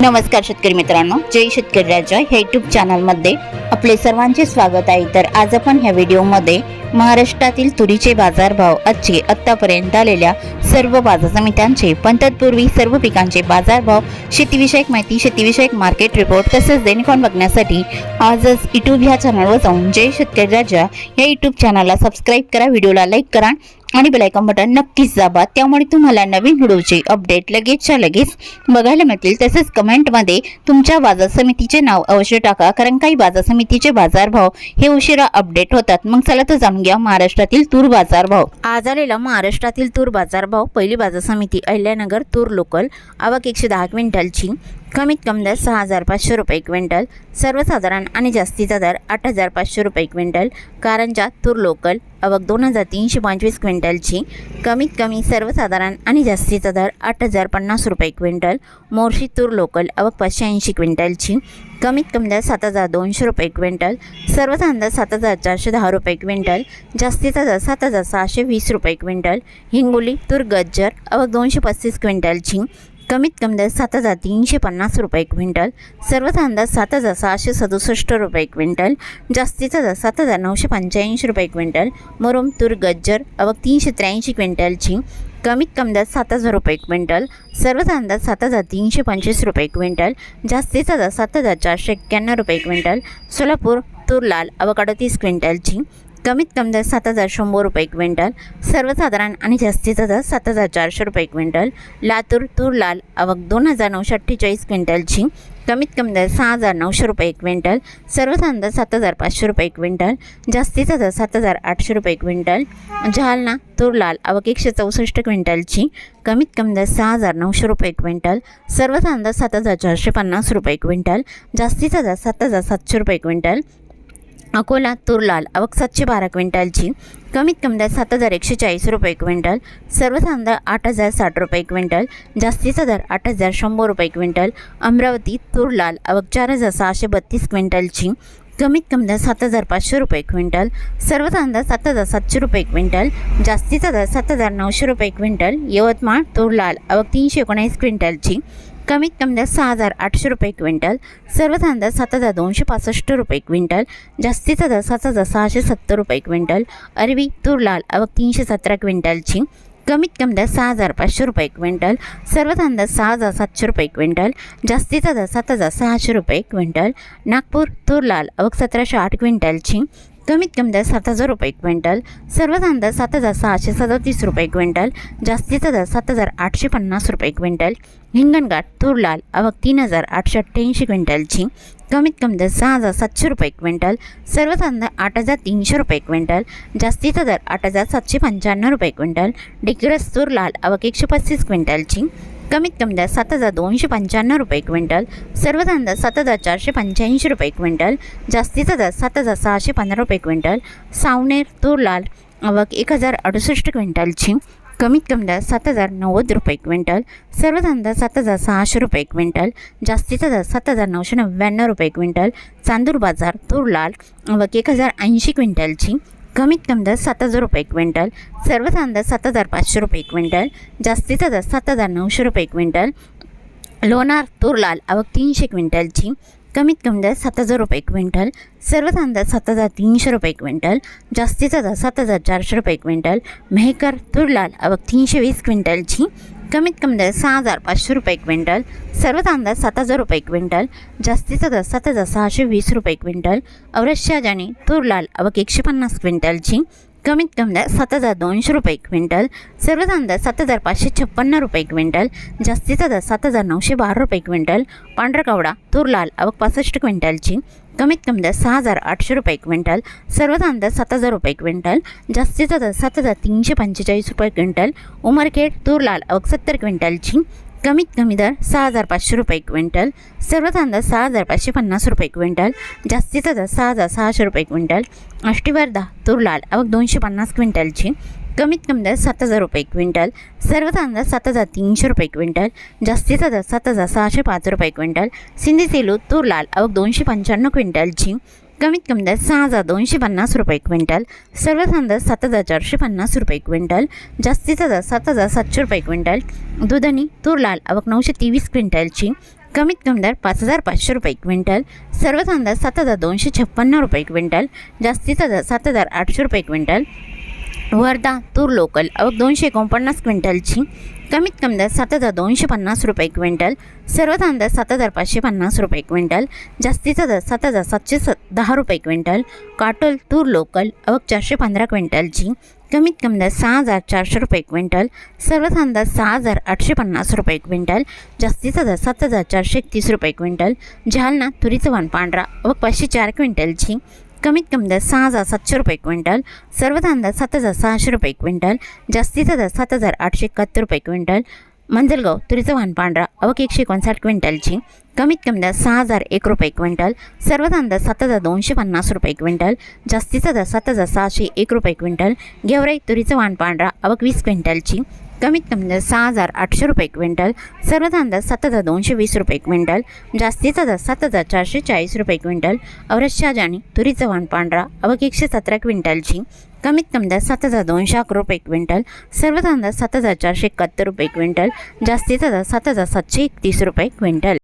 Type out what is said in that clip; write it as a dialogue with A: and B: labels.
A: नमस्कार शेतकरी मित्रांनो, जय शेतकरी राजा ह्या यूट्यूब चॅनलमध्ये आपले सर्वांचे स्वागत आहे। तर आज आपण ह्या व्हिडिओमध्ये महाराष्ट्रातील तुरीचे बाजारभाव, आजचे आतापर्यंत आलेल्या सर्व बाजार समित्यांचे, पण तत्पूर्वी सर्व पिकांचे बाजारभाव, शेतीविषयक माहिती, शेतीविषयक मार्केट रिपोर्ट तसेच दैनिक बघण्यासाठी आजच यूट्यूब ह्या चॅनलवर जाऊन जय शेतकरी राजा या यूट्यूब चॅनलला सबस्क्राईब करा, व्हिडिओला लाईक करा आणि बेल आयकॉन बटन नक्कीच दाबा। त्यामुळे तुम्हाला नवीन व्हिडिओचे अपडेट लगेचच्या लगेच बघायला मिळतील। तसेच कमेंटमध्ये तुमच्या बाजार समितीचे नाव अवश्य टाका, कारण काही बाजार समितीचे बाजारभाव हे उशिरा अपडेट होतात। मग चला तर जाणून घ्या महाराष्ट्रातील तूर बाजारभाव। आज आलेला महाराष्ट्रातील तूर बाजारभाव। पहिली बाजार समिती अहिल्यानगर तूर लोकल, आवक 110 क्विंटलची, कमीत कमी दर 6500 रुपये क्विंटल, सर्वसाधारण आणि जास्तीचा दर 8500 रुपये क्विंटल। कारंजा तूर लोकल, आवक 2325 क्विंटलची, कमीत कमी सर्वसाधारण आणि जास्तीचा दर 8050 रुपये क्विंटल। मोर्शी तूर लोकल, आवक 580 क्विंटलची, कमीत कमी दर 7200 रुपये क्विंटल, सर्वसाधारण दर 7410 रुपये क्विंटल, जास्तीचा दर 7620 रुपये क्विंटल। हिंगोली तूर गज्जर, आवक 235 क्विंटलची, कमीत कमी दर 7350 रुपये क्विंटल, सर्वसाधारण दर 7667 रुपये क्विंटल, जास्तीचा दर 7985 रुपये क्विंटल। मुरुम तूर गज्जर, आवक 383 क्विंटलची, कमीत कमी दर 7000 रुपये क्विंटल, सर्वसाधारण दर 7325 रुपये क्विंटल, जास्तीचा दर 7491 रुपये क्विंटल। सोलापूर तूर लाल, आवक 38 क्विंटलची, कमीत कमी दर 7100 रुपये क्विंटल, सर्वसाधारण आणि जास्तीचा दर 7400 रुपये क्विंटल। लातूर तूर लाल, आवक 2948 क्विंटलची, कमीत कमी दर 6900 रुपये क्विंटल, सर्वसाधारण दर 7500 रुपये क्विंटल, जास्तीचा दर 7800 रुपये क्विंटल। जालना तूर लाल, आवक 164 क्विंटलची, कमीत कमी दर 6900 रुपये क्विंटल, सर्वसाधारण दर 7450 रुपये क्विंटल, जास्तीचा दर 7700 रुपये क्विंटल। अकोला तूर लाल, आवक 712 क्विंटलची, कमीत कमी दर 7140 रुपये क्विंटल, सर्वसाधारण दर 8060 रुपये क्विंटल, जास्तीचा दर 8100 रुपये क्विंटल। अमरावती तूर लाल, आवक 4632 क्विंटलची, कमीत कमी दर 7500 रुपये क्विंटल, सर्वसाधारण दर 7700 रुपये क्विंटल, जास्तीचा दर 7900 रुपये क्विंटल। यवतमाळ तूर लाल, आवक 319 क्विंटलची, कमीत कमी दर 6800 रुपये क्विंटल, सर्वसाधारण दर 7265 रुपये क्विंटल, जास्तीचा दर 7670 रुपये क्विंटल। अरवी तूर लाल, आवक 317 क्विंटलची, कमीत कमी दर 6500 रुपये क्विंटल, सर्वसाधारण दर 6700 रुपये क्विंटल, जास्तीचा दर 7600 रुपये क्विंटल। नागपूर तूर लाल, आवक 1708 क्विंटलची, कमीत कमी दर 7000 रुपये क्विंटल, सर्वसाधारण दर 7637 रुपये क्विंटल, जास्तीचा दर 7850 रुपये क्विंटल। हिंगणघाट तूर लाल, आवक 3888 क्विंटलची, कमीत कमी दर 6700 रुपये क्विंटल, सर्वसाधारण दर 8300 रुपये क्विंटल, जास्तीचा दर 8795 रुपये क्विंटल। डिग्रस तूर लाल, आवक 135 क्विंटलची, कमीत कमी दर 7295 रुपये क्विंटल, सर्वसाधारण दर 7485 रुपये क्विंटल, जास्तीचा दर 7615 रुपये क्विंटल। सावनेर तूर लाल, आवक 1068 क्विंटलची, कमीत कमी दर 7090 रुपये क्विंटल, सर्वसाधारण दर 7600 रुपये क्विंटल, जास्तीचा दर 7999 रुपये क्विंटल। चांदूर बाजार तूर लाल, आवक 1080 क्विंटलची, कमीत कमी दर 7000 रुपये क्विंटल, सर्वसाधारण दर 7500 रुपये क्विंटल, जास्तीचा दर 7900 रुपये क्विंटल। लोणार तूर लाल, आवक 300 क्विंटलची, कमीत कमी दर 7000 रुपये क्विंटल, सर्वसाधारण दर 7300 रुपये क्विंटल, जास्तीचा दर 7400 रुपये क्विंटल। मेहकर तूर लाल, आवक 320 क्विंटलची, कमीत कमी दर 6500 रुपये क्विंटल, सर्वसाधारण दर 7000 रुपये क्विंटल, जास्तीचा दर 7620 रुपये क्विंटल। औरंगाबाद जानी तूर लाल, आवक 150 क्विंटलची, कमीत कमी दर 7200 रुपये क्विंटल, सर्वसाधारण दर 7556 रुपये क्विंटल, जास्तीचा दर 7912 रुपये क्विंटल। पांढरकवडा तूर लाल, आवक 65 क्विंटलची, कमीत कमी दर 6800 रुपये क्विंटल, सर्वसाधारण दर 7000 रुपये क्विंटल, जास्तीचा दर 7345 रुपये क्विंटल। उमरखेड तूर लाल, आवक 70 क्विंटलची, कमीत कमी दर 6500 रुपये क्विंटल, सर्वसाधारण दर 6550 रुपये क्विंटल, जास्तीचा दर 6600 रुपये क्विंटल। आष्टीवर्धा तूर लाल, आवक 250 क्विंटलची, कमीत कमी दर 7000 रुपये क्विंटल, सर्वसाधारण दर 7300 रुपये क्विंटल, जास्तीचा दर 7605 रुपये क्विंटल। सिंधी सेलू तूर लाल, आवक 295 क्विंटलची, कमीत कमी दर 6250 रुपये क्विंटल, सर्वसाधारण दर 7450 रुपये क्विंटल, जास्तीचा दर 7700 रुपये क्विंटल। दुधनी तूर लाल आवक 923 क्विंटलची, कमीत कमी दर 5,500 रुपये क्विंटल, सर्वसाधारण दर 7,256 रुपये क्विंटल, जास्तीचा दर 7,800 रुपये क्विंटल। वर्धा तूर लोकल आवक 249 क्विंटलची, कमीत कमी दर 7,250 रुपये क्विंटल, सर्वसाधारण दर 7,550 रुपये क्विंटल, जास्तीचा दर 7,710 रुपये क्विंटल। काटोल तूर लोकल आवक 415 क्विंटलची, कमीत कमी दर 6,400 रुपये क्विंटल, सर्वसाधारण दर 6,850 रुपये क्विंटल, जास्तीचा दर 7,431 रुपये क्विंटल। जालना तुरीचं वाण पांढरा आवक 504 क्विंटलची, कमीत कमी दर 6,700 रुपये क्विंटल, सर्वसाधारण दर 7,600 रुपये क्विंटल, जास्तीचा दर 7,871 रुपये क्विंटल। मंजलगाव तुरीचं वाण पांढरा आवक 159 क्विंटलची, कमीत कमी दर 6,001 रुपये क्विंटल, सर्वसाधारण दर 7,250 रुपये क्विंटल, जास्तीचा दर 7,601 रुपये क्विंटल। गेवराई तुरीचं वाण पांढरा आवक 20 क्विंटलची, कमीत कमी दर 6,800 रुपये क्विंटल, सर्वसाधारण दर 7,220 रुपये क्विंटल, जास्तीचा दर 7,440 रुपये क्विंटल। औरतच्या जाणी तुरीचं वाण पांढरा आवक 117 क्विंटलची, कमीत कमी दर 7,211 रुपये क्विंटल, सर्वसाधारण दर 7,471 रुपये क्विंटल, जास्तीचा दर 7,731 रुपये क्विंटल।